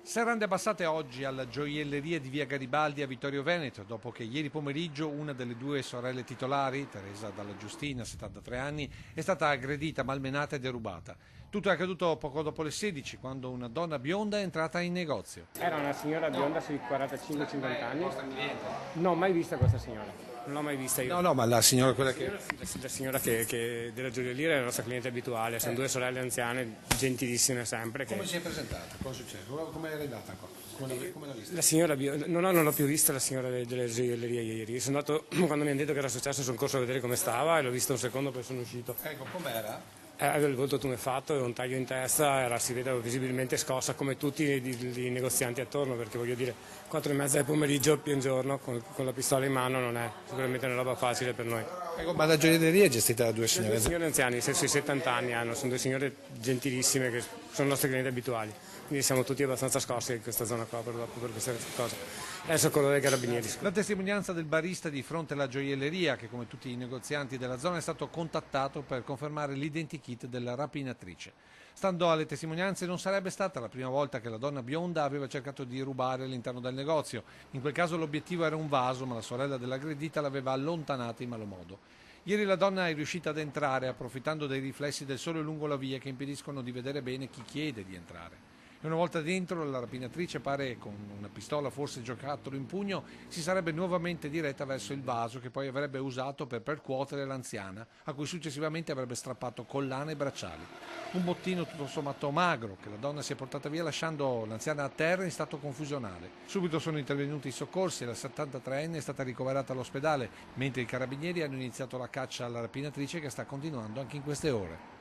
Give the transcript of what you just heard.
Serrande abbassate oggi alla gioielleria di via Garibaldi a Vittorio Veneto, dopo che ieri pomeriggio una delle due sorelle titolari, Teresa Dalla Giustina, 73 anni, è stata aggredita, malmenata e derubata. Tutto è accaduto poco dopo le 16, quando una donna bionda è entrata in negozio. Era una signora bionda sui 45-50 anni. Non ho mai vista questa signora. Non l'ho mai vista io. No, ma la signora quella che... La signora che della gioielleria è la nostra cliente abituale, sono due sorelle anziane, gentilissime sempre. Come si è presentata? Cosa è successo? Come è arrivata qua? Come l'ha vista? La signora non l'ho più vista la signora della gioielleria ieri. Sono andato, quando mi hanno detto che era successo, sono corso a vedere come stava e l'ho vista un secondo, poi sono uscito. Ecco, com'era? Aveva il volto tumefatto e un taglio in testa, si vedeva visibilmente scossa come tutti i negozianti attorno, perché voglio dire, 4:30 del pomeriggio pieno giorno con la pistola in mano non è sicuramente una roba facile per noi. Ecco, ma la gioielleria è gestita da due signore? Due signore anziani, sui 70 anni hanno, sono due signore gentilissime che sono nostre clienti abituali, quindi siamo tutti abbastanza scossi in questa zona qua per questa cosa. Adesso quello dei carabinieri. La testimonianza del barista di fronte alla gioielleria, che come tutti i negozianti della zona è stato contattato per confermare l'identikit della rapinatrice. Stando alle testimonianze non sarebbe stata la prima volta che la donna bionda aveva cercato di rubare all'interno del negozio. In quel caso l'obiettivo era un vaso, ma la sorella dell'aggredita l'aveva allontanata in malo modo. Ieri la donna è riuscita ad entrare approfittando dei riflessi del sole lungo la via che impediscono di vedere bene chi chiede di entrare. E una volta dentro, la rapinatrice pare con una pistola, forse giocattolo in pugno, si sarebbe nuovamente diretta verso il vaso che poi avrebbe usato per percuotere l'anziana, a cui successivamente avrebbe strappato collana e bracciali. Un bottino tutto sommato magro che la donna si è portata via lasciando l'anziana a terra in stato confusionale. Subito sono intervenuti i soccorsi e la 73enne è stata ricoverata all'ospedale, mentre i carabinieri hanno iniziato la caccia alla rapinatrice che sta continuando anche in queste ore.